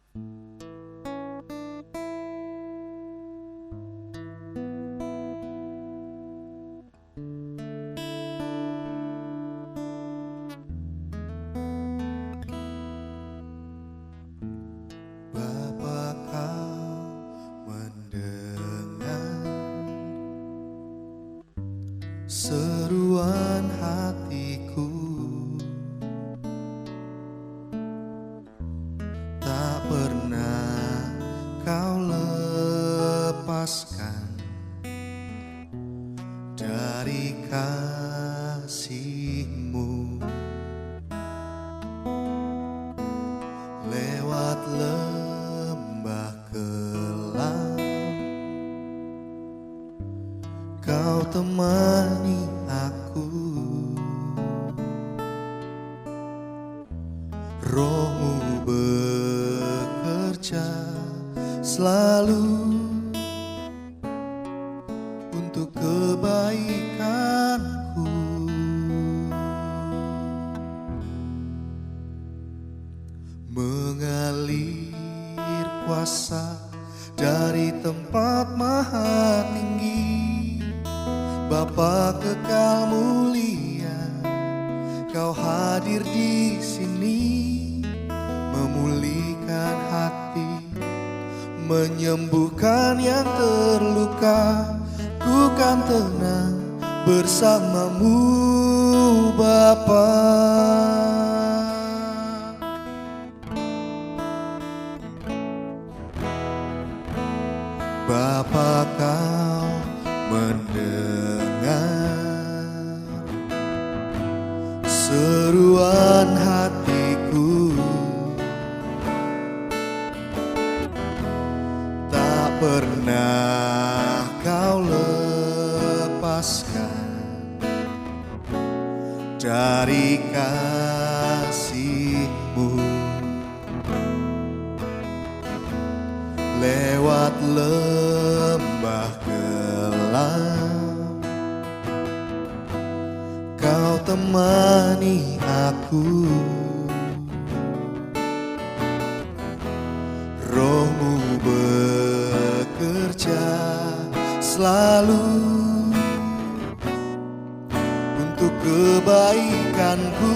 Bapa, Kau mendengar seruan hatiku, tak pernah Kau lepaskan dari kasih-Mu. Lewat lembah kelam Kau temani aku, Roh-Mu bekerja selalu untuk kebaikanku. Mengalir kuasa dari tempat maha tinggi, Bapa kekal mulia, Kau hadir di sini, memulihkan hati, menyembuhkan yang terluka. Ku kan tenang bersama-Mu, Bapa. Bapa, Kau mendengar seruan hatiku, tak pernah Kau lepaskan dari kasih-Mu. Lewat lembah gelap Kau temani aku, Roh-Mu bekerja selalu untuk kebaikanku.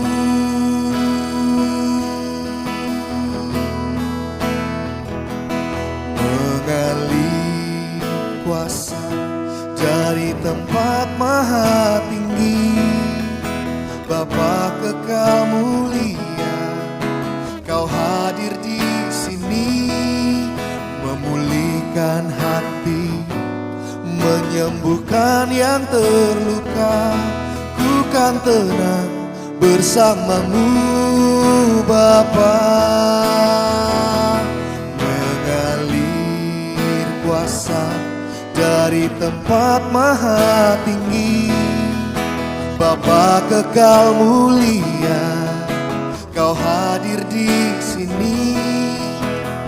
Mengalir kuasa dari tempat maha tinggi, Bapa kekal mulia, Kau hadir di sini, memulihkan hati, menyembuhkan yang terluka. Ku kan tenang bersama-Mu, Bapa. Mengalir kuasa dari tempat maha tinggi, Bapa kekal mulia, Kau hadir di sini,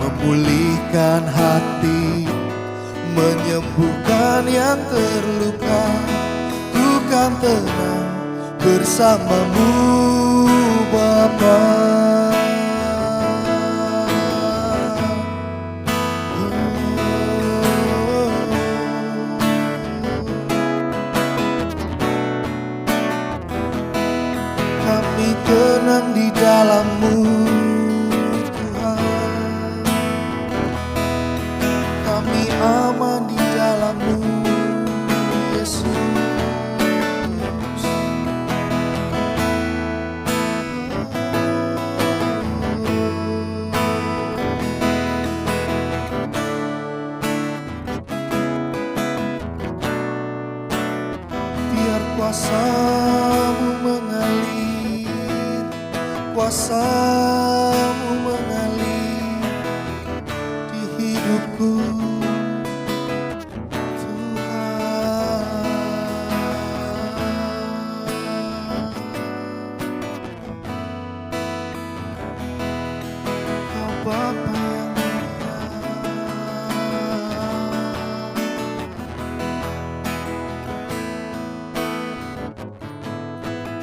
memulihkan hati, menyembuhkan yang terluka. Ku kan tenang bersama-Mu, Bapa. Kami tenang di dalam-Mu, Tuhan. Kami aman di dalam-Mu, Yesus. Biar kuasa-Mu mengalir, kuasa-Mu mengalir di hidupku, Tuhan. Kau Bapa yang mulia,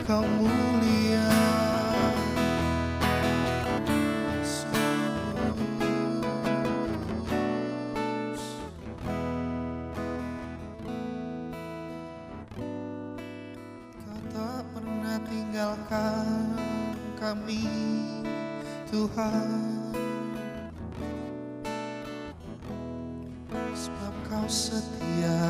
Kau mulia, Yesus. kami, Tuhan. Sebab Kau setia,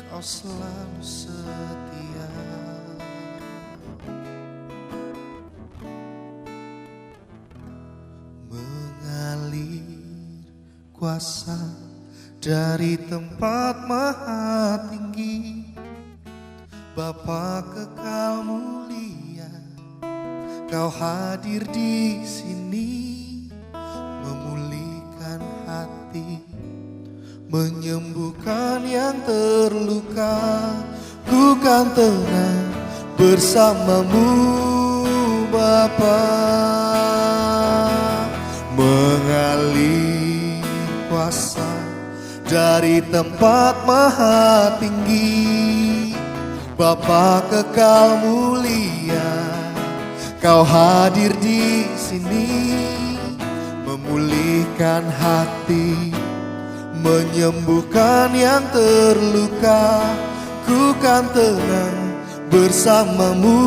Kau selalu setia. Mengalir kuasa dari tempat maha tinggi, Bapa kekal mulia, Kau hadir di sini, memulihkan hati, menyembuhkan yang terluka. Ku kan tenang bersamamu, Bapa. Mengalir kuasa dari tempat maha tinggi, Bapa kekal mulia, Kau hadir di sini, memulihkan hati, menyembuhkan yang terluka. Ku kan tenang bersamamu,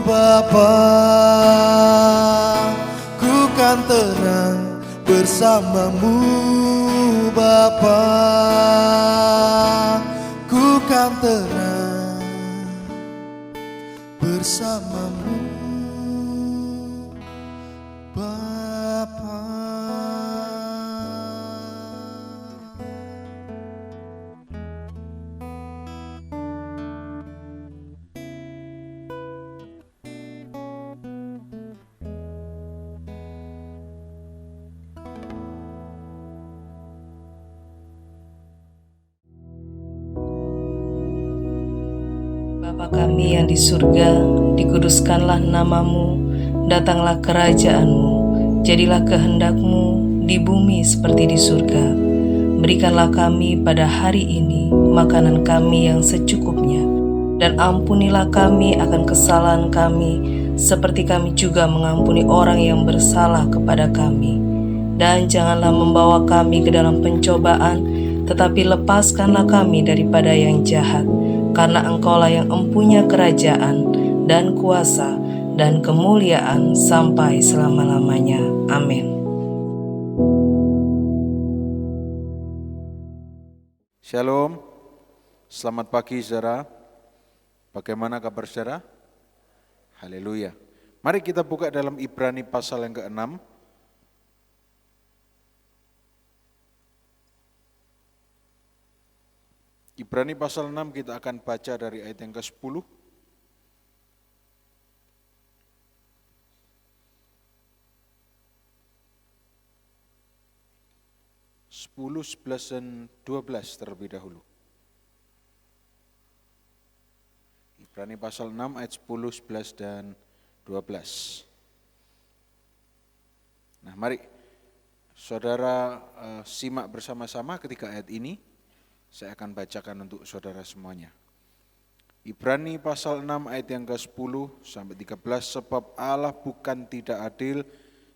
Bapa. Ku kan tenang bersamamu, Bapa. Ku kan tenang bersamamu, Bapa. Bapa kami yang di surga, dikuduskanlah namamu, datanglah kerajaan-Mu, jadilah kehendak-Mu di bumi seperti di surga. Berikanlah kami pada hari ini makanan kami yang secukupnya, dan ampunilah kami akan kesalahan kami, seperti kami juga mengampuni orang yang bersalah kepada kami. Dan janganlah membawa kami ke dalam pencobaan, tetapi lepaskanlah kami daripada yang jahat. Karena Engkaulah yang empunya kerajaan dan kuasa dan kemuliaan sampai selama-lamanya. Amin. Shalom, selamat pagi saudara. Bagaimana kabar saudara? Haleluya. Mari kita buka dalam Ibrani pasal yang ke-6. Ibrani pasal 6 kita akan baca dari ayat yang ke-10. Sepuluh, 11, dan 12 terlebih dahulu. Ibrani pasal 6 ayat 10, 11, dan 12. Nah mari saudara simak bersama-sama ketika ayat ini. Saya akan bacakan untuk saudara semuanya. Ibrani pasal 6 ayat yang ke-10 sampai 13. Sebab Allah bukan tidak adil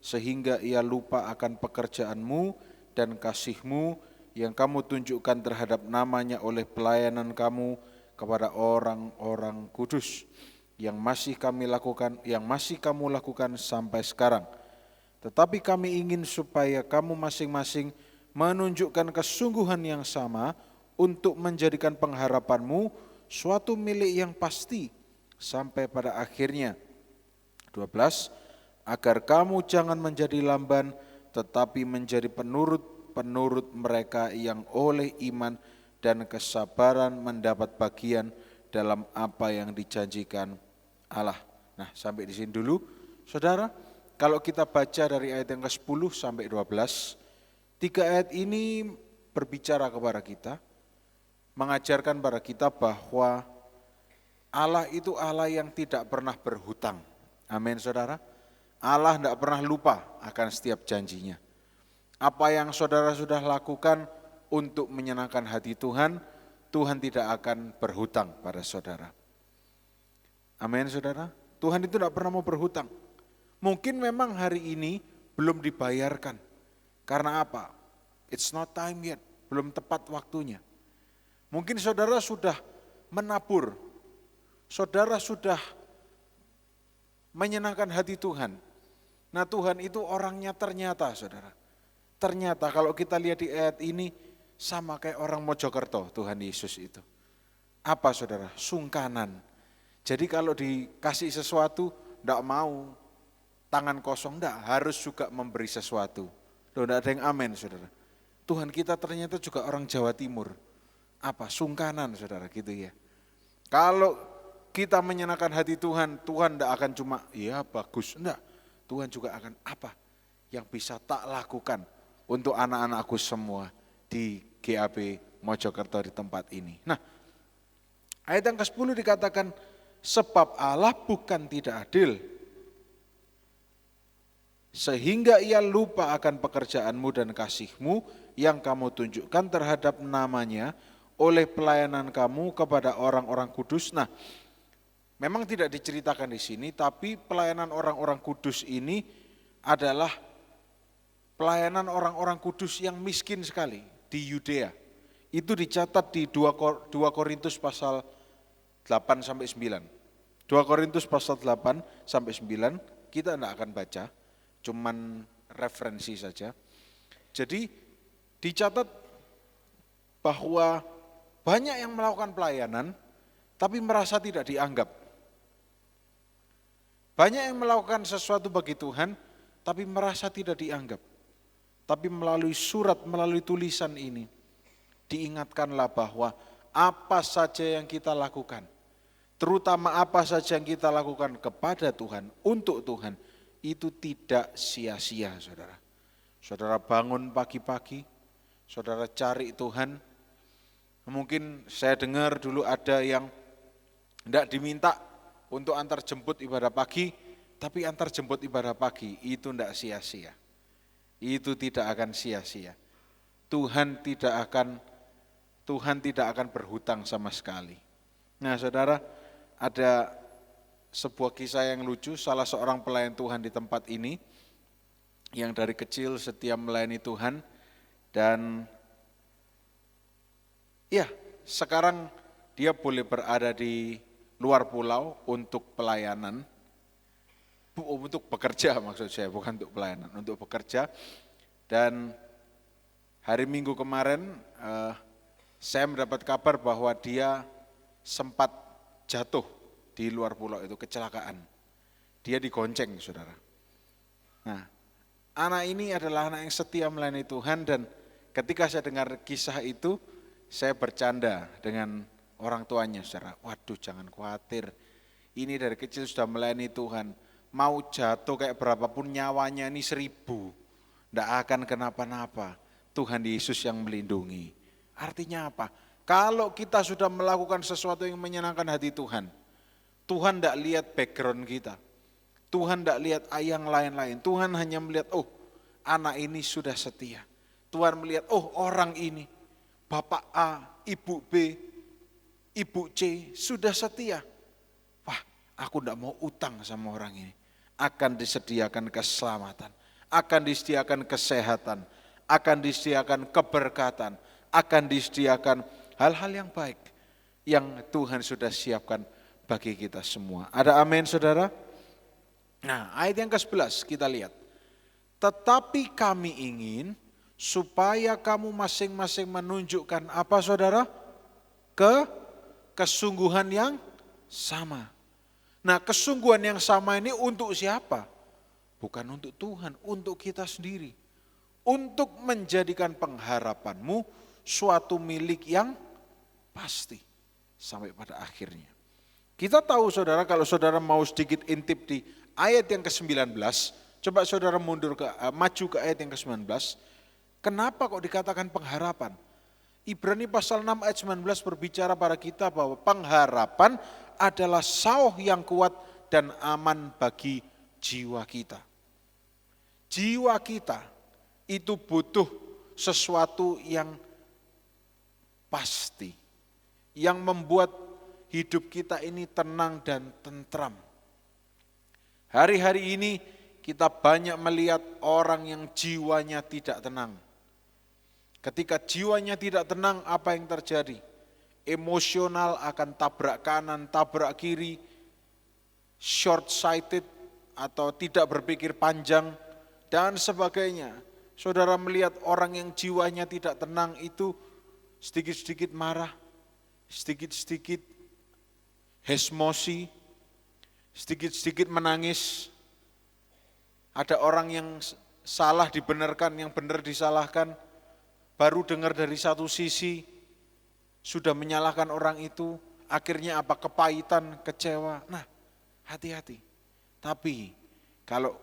sehingga ia lupa akan pekerjaanmu dan kasihmu yang kamu tunjukkan terhadap namanya oleh pelayanan kamu kepada orang-orang kudus yang masih kamu lakukan sampai sekarang. Tetapi kami ingin supaya kamu masing-masing menunjukkan kesungguhan yang sama untuk menjadikan pengharapanmu suatu milik yang pasti sampai pada akhirnya. 12. Agar kamu jangan menjadi lamban tetapi menjadi penurut mereka yang oleh iman dan kesabaran mendapat bagian dalam apa yang dijanjikan Allah. Nah sampai di sini dulu saudara. Kalau kita baca dari ayat yang ke-10 sampai 12, 3 ayat ini berbicara kepada kita, mengajarkan pada kita bahwa Allah itu Allah yang tidak pernah berhutang. Amin saudara. Allah tidak pernah lupa akan setiap janjinya. Apa yang saudara sudah lakukan untuk menyenangkan hati Tuhan, Tuhan tidak akan berhutang pada saudara. Amin saudara. Tuhan itu tidak pernah mau berhutang. Mungkin memang hari ini belum dibayarkan. Karena apa? It's not time yet. Belum tepat waktunya. Mungkin saudara sudah menabur, saudara sudah menyenangkan hati Tuhan. Nah, Tuhan itu orangnya ternyata, saudara. Ternyata kalau kita lihat di ayat ini sama kayak orang Mojokerto, Tuhan Yesus itu. Apa, saudara? Sungkanan. Jadi kalau dikasih sesuatu, enggak mau tangan kosong, enggak, harus juga memberi sesuatu. Loh, enggak ada yang amin, saudara. Tuhan kita ternyata juga orang Jawa Timur. Apa? Sungkanan, saudara, gitu ya. Kalau kita menyenangkan hati Tuhan, Tuhan enggak akan cuma, ya bagus, enggak. Tuhan juga akan apa yang bisa tak lakukan untuk anak-anakku semua di GAP Mojokerto di tempat ini. Nah, ayat yang ke-10 dikatakan, sebab Allah bukan tidak adil, sehingga ia lupa akan pekerjaanmu dan kasihmu yang kamu tunjukkan terhadap namanya oleh pelayanan kamu kepada orang-orang kudus. Nah, memang tidak diceritakan di sini, tapi pelayanan orang-orang kudus ini adalah pelayanan orang-orang kudus yang miskin sekali di Yudea. Itu dicatat di 2 Korintus pasal 8 sampai 9. 2 Korintus pasal 8 sampai 9 kita tidak akan baca, cuman referensi saja. Jadi dicatat bahwa banyak yang melakukan pelayanan tapi merasa tidak dianggap. Banyak yang melakukan sesuatu bagi Tuhan tapi merasa tidak dianggap. Tapi melalui surat, melalui tulisan ini diingatkanlah bahwa apa saja yang kita lakukan, terutama apa saja yang kita lakukan kepada Tuhan, untuk Tuhan, itu tidak sia-sia, saudara. Saudara bangun pagi-pagi, saudara cari Tuhan. Mungkin saya dengar dulu ada yang tidak diminta untuk antar jemput ibadah pagi, tapi antar jemput ibadah pagi itu tidak sia-sia. Itu tidak akan sia-sia. Tuhan tidak akan berhutang sama sekali. Nah, saudara, ada sebuah kisah yang lucu, salah seorang pelayan Tuhan di tempat ini yang dari kecil setia melayani Tuhan dan ya, sekarang dia boleh berada di luar pulau untuk pelayanan, untuk bekerja maksud saya, bukan untuk pelayanan, untuk bekerja. Dan hari Minggu kemarin saya mendapat kabar bahwa dia sempat jatuh di luar pulau itu, kecelakaan. Dia digonceng, saudara. Nah, anak ini adalah anak yang setia melayani Tuhan dan ketika saya dengar kisah itu, saya bercanda dengan orang tuanya, saudara. Waduh, jangan khawatir. Ini dari kecil sudah melayani Tuhan. Mau jatuh kayak berapapun nyawanya ini 1000. Tidak akan kenapa-napa. Tuhan Yesus yang melindungi. Artinya apa? Kalau kita sudah melakukan sesuatu yang menyenangkan hati Tuhan, Tuhan tidak lihat background kita. Tuhan tidak lihat yang lain-lain. Tuhan hanya melihat, oh anak ini sudah setia. Tuhan melihat, oh orang ini, Bapak A, Ibu B, Ibu C sudah setia. Wah, aku tidak mau utang sama orang ini. Akan disediakan keselamatan, akan disediakan kesehatan, akan disediakan keberkatan, akan disediakan hal-hal yang baik yang Tuhan sudah siapkan bagi kita semua. Ada amin, saudara? Nah, ayat yang ke-11 kita lihat. Tetapi kami ingin supaya kamu masing-masing menunjukkan apa, saudara? Kesungguhan yang sama. Nah, kesungguhan yang sama ini untuk siapa? Bukan untuk Tuhan, untuk kita sendiri. Untuk menjadikan pengharapanmu suatu milik yang pasti sampai pada akhirnya. Kita tahu, saudara, kalau saudara mau sedikit intip di ayat yang ke-19, coba saudara maju ke ayat yang ke-19. Kenapa kok dikatakan pengharapan? Ibrani pasal 6 ayat 19 berbicara pada kita bahwa pengharapan adalah sauh yang kuat dan aman bagi jiwa kita. Jiwa kita itu butuh sesuatu yang pasti, yang membuat hidup kita ini tenang dan tentram. Hari-hari ini kita banyak melihat orang yang jiwanya tidak tenang. Ketika jiwanya tidak tenang, apa yang terjadi? emosional, akan tabrak kanan, tabrak kiri, short sighted atau tidak berpikir panjang dan sebagainya. Saudara melihat orang yang jiwanya tidak tenang itu sedikit-sedikit marah, sedikit-sedikit hesmosi, sedikit-sedikit menangis. Ada orang yang salah dibenarkan, yang benar disalahkan, baru dengar dari satu sisi, sudah menyalahkan orang itu, akhirnya apa? Kepahitan, kecewa. Nah, hati-hati. Tapi kalau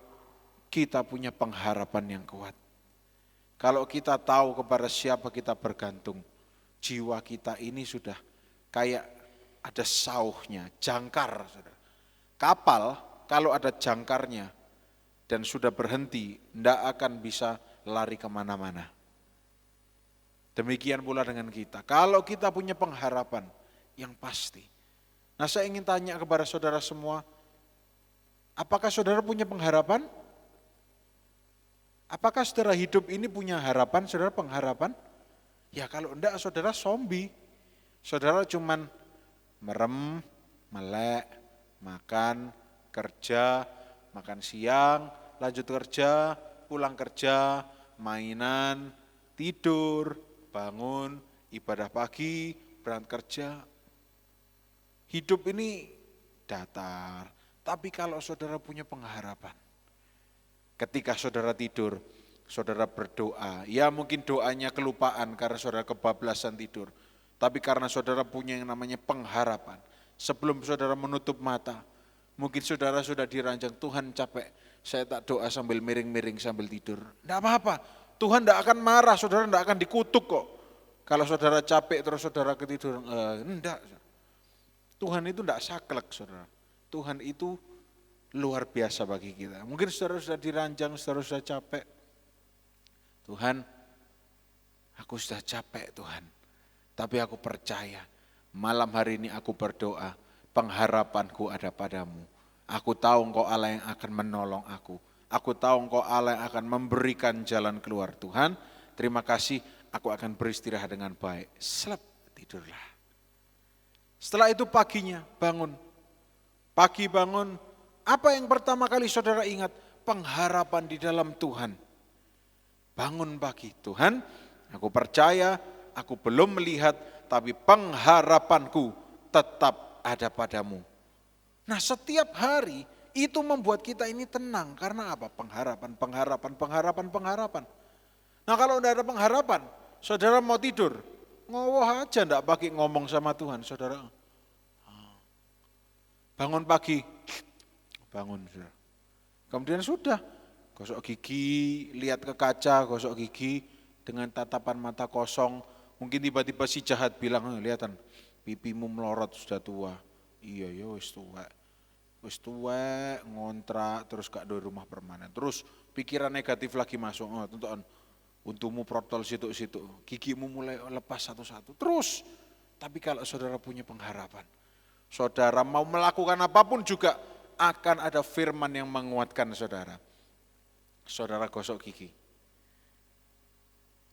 kita punya pengharapan yang kuat, kalau kita tahu kepada siapa kita bergantung, jiwa kita ini sudah kayak ada sauhnya, jangkar. Saudara. Kapal kalau ada jangkarnya dan sudah berhenti, tidak akan bisa lari kemana-mana. Demikian pula dengan kita. Kalau kita punya pengharapan yang pasti. Nah, saya ingin tanya kepada saudara semua, apakah saudara punya pengharapan? Apakah saudara hidup ini punya harapan, saudara pengharapan? Ya kalau enggak, saudara zombie. Saudara cuman merem, melek, makan, kerja, makan siang, lanjut kerja, pulang kerja, mainan, tidur, bangun, ibadah pagi, berangkat kerja. Hidup ini datar, tapi kalau saudara punya pengharapan, ketika saudara tidur, saudara berdoa, ya mungkin doanya kelupaan karena saudara kebablasan tidur, tapi karena saudara punya yang namanya pengharapan, sebelum saudara menutup mata, mungkin saudara sudah diranjang, Tuhan capek, saya tak doa sambil miring-miring sambil tidur. Tidak apa-apa, Tuhan tidak akan marah, saudara tidak akan dikutuk kok. Kalau saudara capek terus saudara ketiduran, enggak. Tuhan itu tidak saklek saudara. Tuhan itu luar biasa bagi kita. Mungkin saudara sudah diranjang, saudara sudah capek. Tuhan, aku sudah capek Tuhan. Tapi aku percaya, malam hari ini aku berdoa, pengharapanku ada padamu. Aku tahu Engkau Allah yang akan menolong aku. Aku tahu Engkau Allah yang akan memberikan jalan keluar. Tuhan, terima kasih, aku akan beristirahat dengan baik. Selap, tidurlah. Setelah itu paginya bangun. Pagi bangun, apa yang pertama kali saudara ingat? Pengharapan di dalam Tuhan. Bangun pagi, Tuhan, aku percaya, aku belum melihat, tapi pengharapanku tetap ada padamu. Nah, setiap hari itu membuat kita ini tenang. Karena apa? Pengharapan. Nah, kalau tidak ada pengharapan, saudara mau tidur, ngowoh aja, tidak pakai ngomong sama Tuhan, saudara. Bangun pagi, bangun, saudara. Kemudian sudah, gosok gigi, lihat ke kaca, gosok gigi dengan tatapan mata kosong. Mungkin tiba-tiba si jahat bilang, lihatan, pipimu melorot sudah tua. Iya ya wis tua, ngontrak, terus gak ada rumah permanen. Terus pikiran negatif lagi masuk, tonton, untumu protol situ-situ, gigimu mulai lepas satu-satu. Terus, tapi kalau saudara punya pengharapan, saudara mau melakukan apapun juga akan ada firman yang menguatkan saudara. Saudara gosok gigi.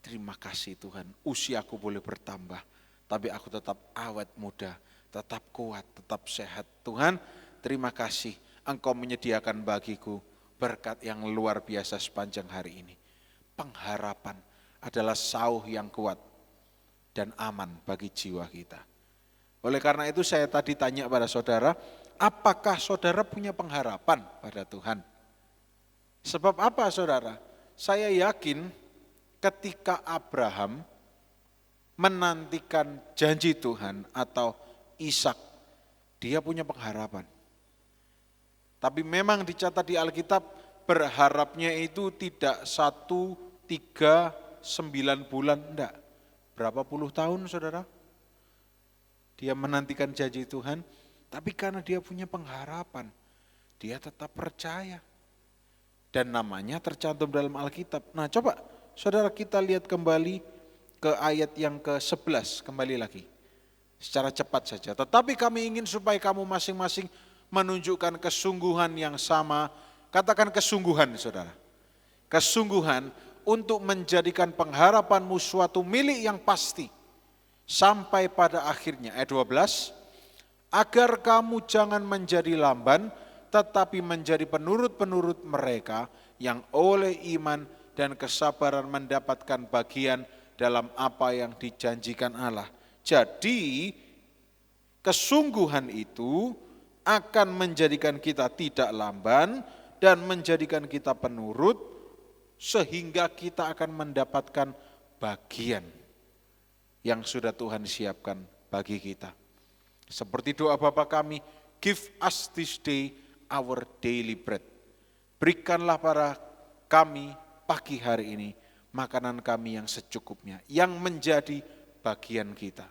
Terima kasih Tuhan, usiaku boleh bertambah, tapi aku tetap awet muda, tetap kuat, tetap sehat. Tuhan, terima kasih Engkau menyediakan bagiku berkat yang luar biasa sepanjang hari ini. Pengharapan adalah sauh yang kuat dan aman bagi jiwa kita. Oleh karena itu saya tadi tanya pada saudara, apakah saudara punya pengharapan pada Tuhan? Sebab apa saudara? Saya yakin ketika Abraham menantikan janji Tuhan atau Ishak, dia punya pengharapan. Tapi memang dicatat di Alkitab, berharapnya itu tidak 1, 3, 9 bulan, enggak. Berapa puluh tahun saudara? Dia menantikan janji Tuhan, tapi karena dia punya pengharapan, dia tetap percaya. Dan namanya tercantum dalam Alkitab. Nah coba saudara kita lihat kembali ke ayat yang ke-11, kembali lagi. Secara cepat saja. Tetapi kami ingin supaya kamu masing-masing menunjukkan kesungguhan yang sama. Katakan kesungguhan saudara. Kesungguhan untuk menjadikan pengharapanmu suatu milik yang pasti. Sampai pada akhirnya, ayat 12, agar kamu jangan menjadi lamban, tetapi menjadi penurut-penurut mereka yang oleh iman dan kesabaran mendapatkan bagian dalam apa yang dijanjikan Allah. Jadi, kesungguhan itu akan menjadikan kita tidak lamban dan menjadikan kita penurut, sehingga kita akan mendapatkan bagian yang sudah Tuhan siapkan bagi kita. Seperti doa Bapa kami, give us this day our daily bread. Berikanlah pada kami pagi hari ini makanan kami yang secukupnya, yang menjadi bagian kita.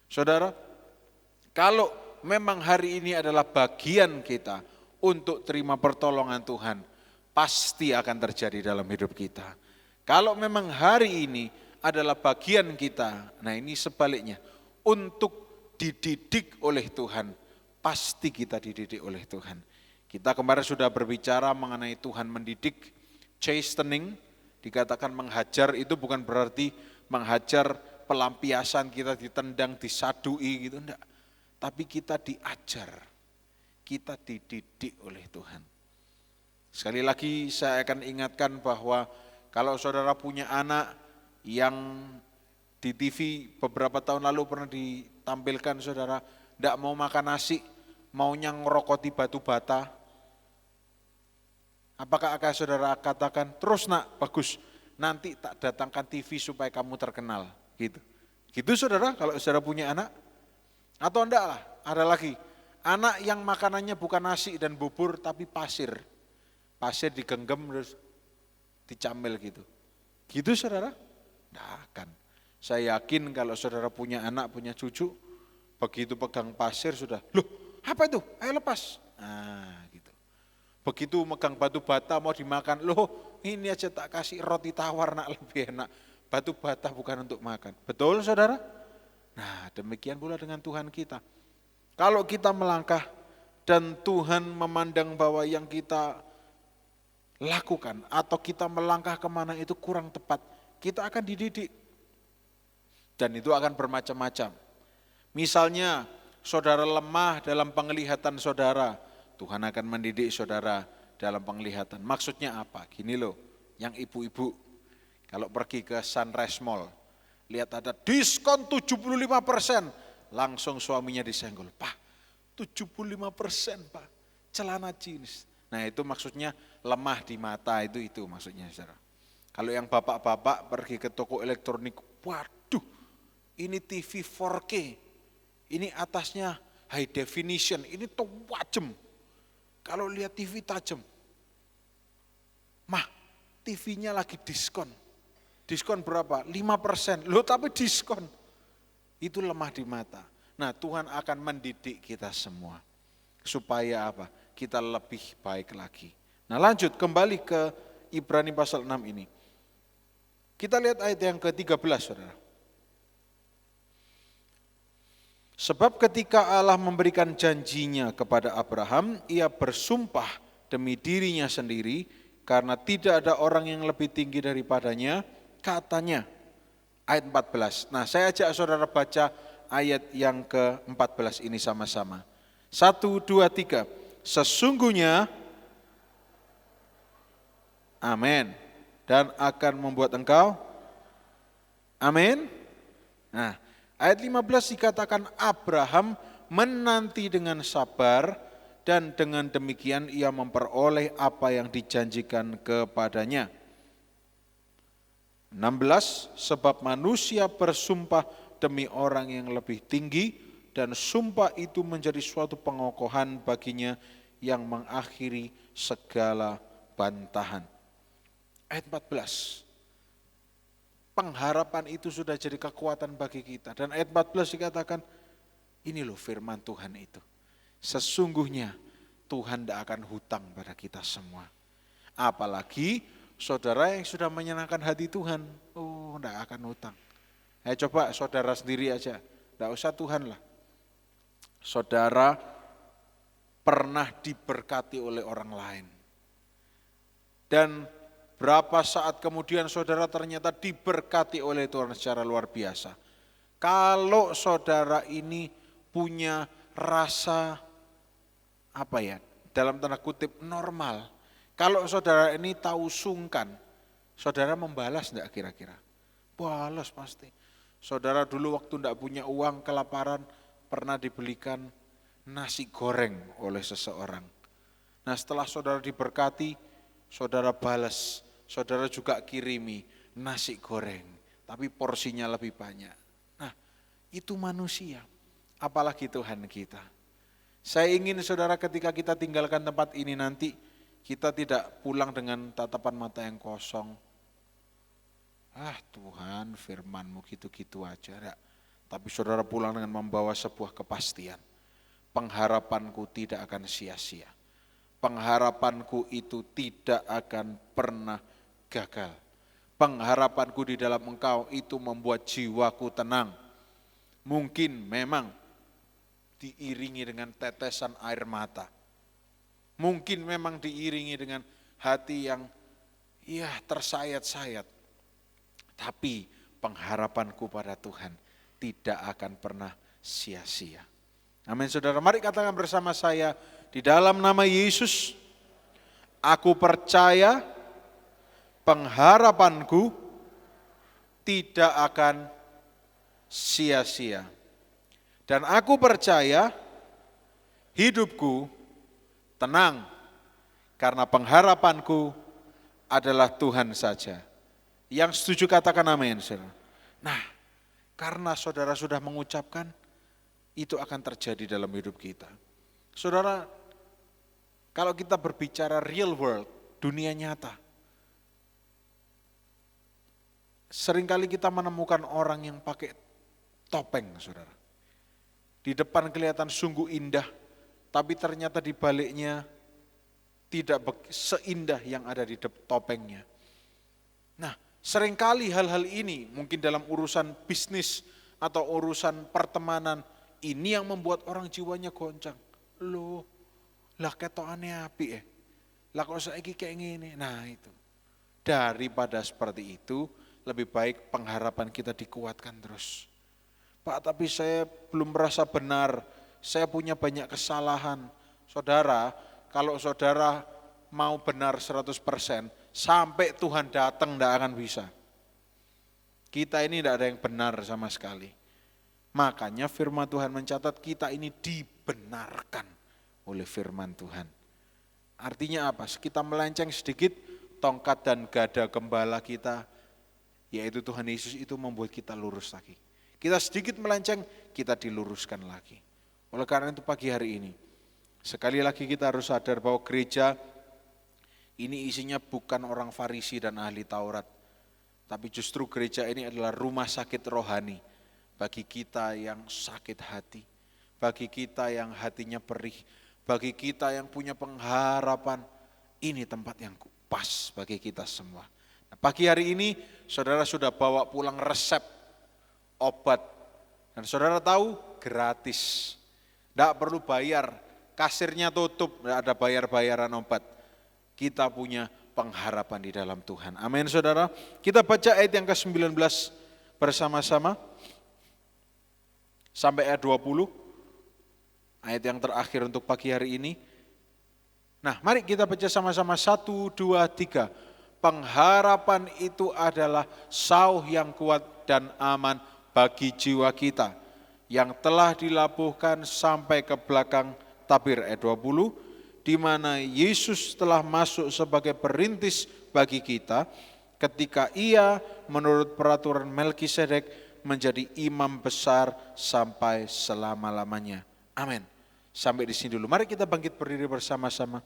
Saudara, kalau memang hari ini adalah bagian kita untuk terima pertolongan Tuhan, pasti akan terjadi dalam hidup kita. Kalau memang hari ini adalah bagian kita, nah ini sebaliknya, untuk dididik oleh Tuhan, pasti kita dididik oleh Tuhan. Kita kemarin sudah berbicara mengenai Tuhan mendidik, chastening, dikatakan menghajar itu bukan berarti menghajar pelampiasan kita ditendang, disadui gitu, enggak. Tapi kita diajar, kita dididik oleh Tuhan. Sekali lagi saya akan ingatkan bahwa kalau saudara punya anak yang di TV beberapa tahun lalu pernah ditampilkan saudara, tidak mau makan nasi, maunya ngerokoti batu bata. Apakah akan saudara katakan, terus nak, bagus, nanti tak datangkan TV supaya kamu terkenal, gitu. Gitu saudara, kalau saudara punya anak. Atau enggak lah, ada lagi, anak yang makanannya bukan nasi dan bubur tapi pasir. Pasir digenggam terus dicamil gitu. Gitu saudara? Enggak akan. Saya yakin kalau saudara punya anak, punya cucu, begitu pegang pasir sudah, loh apa itu? Ayo lepas. Nah gitu. Begitu megang batu bata mau dimakan, loh ini aja tak kasih roti tawar nak, lebih enak. Batu bata bukan untuk makan. Betul saudara? Nah demikian pula dengan Tuhan kita. Kalau kita melangkah dan Tuhan memandang bahwa yang kita lakukan atau kita melangkah kemana itu kurang tepat, kita akan dididik. Dan itu akan bermacam-macam. Misalnya saudara lemah dalam penglihatan saudara, Tuhan akan mendidik saudara dalam penglihatan. Maksudnya apa? Gini loh, yang ibu-ibu kalau pergi ke Sunrise Mall, lihat ada diskon 75%, langsung suaminya disenggol. Pak, 75% Pak, celana jeans. Nah itu maksudnya lemah di mata, itu maksudnya saudara. Kalau yang bapak-bapak pergi ke toko elektronik, waduh ini TV 4K, ini atasnya high definition, ini tajam. Kalau lihat TV tajam, mah TV-nya lagi diskon. Diskon berapa? 5%, loh tapi diskon. Itu lemah di mata. Nah Tuhan akan mendidik kita semua. Supaya apa? Kita lebih baik lagi. Nah lanjut kembali ke Ibrani pasal 6 ini. Kita lihat ayat yang ke-13 saudara. Sebab ketika Allah memberikan janjinya kepada Abraham, ia bersumpah demi dirinya sendiri, karena tidak ada orang yang lebih tinggi daripadanya, katanya. Ayat 14. Nah saya ajak saudara baca ayat yang ke-14 ini sama-sama. 1, 2, 3. Sesungguhnya, amin, dan akan membuat engkau, amin. Nah ayat 15 dikatakan Abraham menanti dengan sabar dan dengan demikian ia memperoleh apa yang dijanjikan kepadanya. 16, sebab manusia bersumpah demi orang yang lebih tinggi dan sumpah itu menjadi suatu pengokohan baginya yang mengakhiri segala bantahan. Ayat 14. Pengharapan itu sudah jadi kekuatan bagi kita. Dan ayat 14 dikatakan, ini loh firman Tuhan itu. Sesungguhnya Tuhan tidak akan hutang pada kita semua. Apalagi saudara yang sudah menyenangkan hati Tuhan, oh tidak akan hutang. Coba saudara sendiri aja, tidak usah Tuhan lah. Saudara pernah diberkati oleh orang lain. Dan berapa saat kemudian saudara ternyata diberkati oleh Tuhan secara luar biasa. Kalau saudara ini punya rasa dalam tanda kutip normal. Kalau saudara ini tahu sungkan, saudara membalas enggak kira-kira? Balas pasti. Saudara dulu waktu enggak punya uang, kelaparan, pernah dibelikan nasi goreng oleh seseorang. Nah setelah saudara diberkati, saudara balas, saudara juga kirimi nasi goreng, tapi porsinya lebih banyak. Nah itu manusia, apalagi Tuhan kita. Saya ingin saudara ketika kita tinggalkan tempat ini nanti, kita tidak pulang dengan tatapan mata yang kosong. Tuhan firman-Mu gitu-gitu aja. Enggak. Tapi saudara pulang dengan membawa sebuah kepastian. Pengharapanku tidak akan sia-sia. Pengharapanku itu tidak akan pernah gagal. Pengharapanku di dalam Engkau itu membuat jiwaku tenang. Mungkin memang diiringi dengan tetesan air mata. Mungkin memang diiringi dengan hati yang tersayat-sayat. Tapi pengharapanku pada Tuhan tidak akan pernah sia-sia. Amin saudara, mari katakan bersama saya, di dalam nama Yesus, aku percaya pengharapanku tidak akan sia-sia. Dan aku percaya hidupku tenang karena pengharapanku adalah Tuhan saja. Yang setuju katakan amin. Nah, karena saudara sudah mengucapkan, itu akan terjadi dalam hidup kita. Saudara, kalau kita berbicara real world, dunia nyata, seringkali kita menemukan orang yang pakai topeng, saudara. Di depan kelihatan sungguh indah, tapi ternyata di baliknya tidak seindah yang ada di topengnya. Nah, seringkali hal-hal ini mungkin dalam urusan bisnis atau urusan pertemanan, ini yang membuat orang jiwanya goncang. Loh, lah ketokane apik lah kok saiki kayak gini. Nah itu, daripada seperti itu, lebih baik pengharapan kita dikuatkan terus. Pak, tapi saya belum merasa benar, saya punya banyak kesalahan. Saudara, kalau saudara mau benar 100%, sampai Tuhan datang tidak akan bisa. Kita ini tidak ada yang benar sama sekali. Makanya firman Tuhan mencatat kita ini dibenarkan oleh firman Tuhan. Artinya apa? Kita melenceng sedikit, tongkat dan gada gembala kita, yaitu Tuhan Yesus itu membuat kita lurus lagi. Kita sedikit melenceng, kita diluruskan lagi. Oleh karena itu pagi hari ini, sekali lagi kita harus sadar bahwa gereja ini isinya bukan orang Farisi dan ahli Taurat. Tapi justru gereja ini adalah rumah sakit rohani bagi kita yang sakit hati, bagi kita yang hatinya perih, bagi kita yang punya pengharapan. Ini tempat yang pas bagi kita semua. Nah, pagi hari ini saudara sudah bawa pulang resep obat. Dan saudara tahu gratis. Tidak perlu bayar, kasirnya tutup, tidak ada bayar-bayaran obat. Kita punya pengharapan di dalam Tuhan. Amin saudara. Kita baca ayat yang ke-19 bersama-sama. Sampai ayat 20. Ayat yang terakhir untuk pagi hari ini. Nah mari kita baca sama-sama 1, 2, 3. Pengharapan itu adalah sauh yang kuat dan aman bagi jiwa kita, yang telah dilabuhkan sampai ke belakang tabir ayat 20, di mana Yesus telah masuk sebagai perintis bagi kita ketika ia menurut peraturan Melkisedek menjadi imam besar sampai selama-lamanya. Amin. Sampai di sini dulu. Mari kita bangkit berdiri bersama-sama.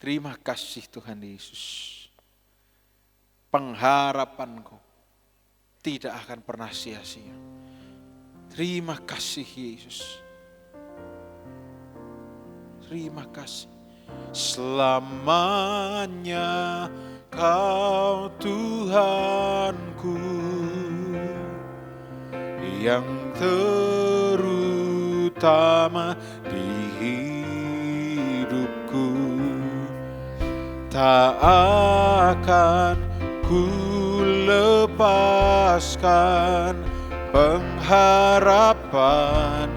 Terima kasih Tuhan Yesus. Pengharapanku tidak akan pernah sia-sia. Terima kasih Yesus. Terima kasih. Selamanya Kau Tuhanku yang terutama di hidupku. Tak akan ku ku lepaskan pengharapan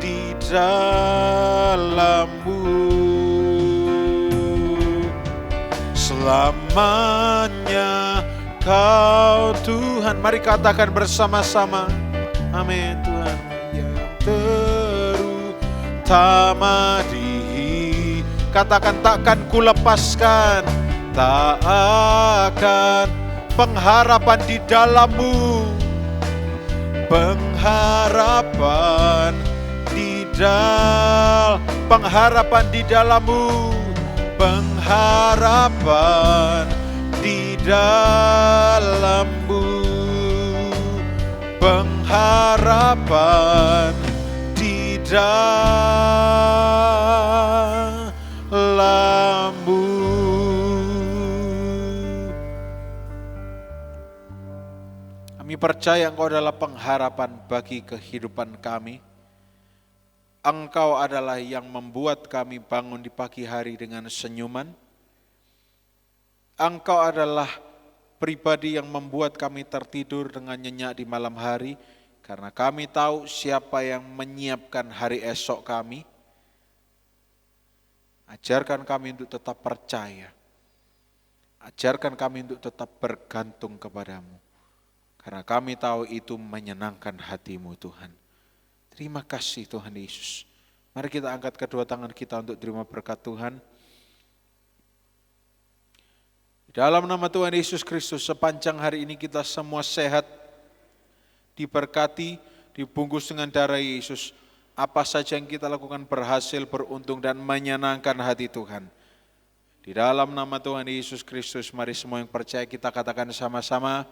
di dalam-Mu. Selamanya Kau Tuhan. Mari katakan bersama-sama. Amin Tuhan. Yang terutama katakan takkan ku lepaskan, tak akan pengharapan di dalam-Mu. Pengharapan di dalam-Mu. Pengharapan di dalam-Mu. Pengharapan di dalam-Mu. Kami percaya Engkau adalah pengharapan bagi kehidupan kami. Engkau adalah yang membuat kami bangun di pagi hari dengan senyuman. Engkau adalah pribadi yang membuat kami tertidur dengan nyenyak di malam hari, karena kami tahu siapa yang menyiapkan hari esok kami. Ajarkan kami untuk tetap percaya. Ajarkan kami untuk tetap bergantung kepadamu. Karena kami tahu itu menyenangkan hati-Mu Tuhan. Terima kasih Tuhan Yesus. Mari kita angkat kedua tangan kita untuk terima berkat Tuhan. Dalam nama Tuhan Yesus Kristus, sepanjang hari ini kita semua sehat, diberkati, dibungkus dengan darah Yesus. Apa saja yang kita lakukan berhasil, beruntung, dan menyenangkan hati Tuhan. Di dalam nama Tuhan Yesus Kristus, mari semua yang percaya kita katakan sama-sama.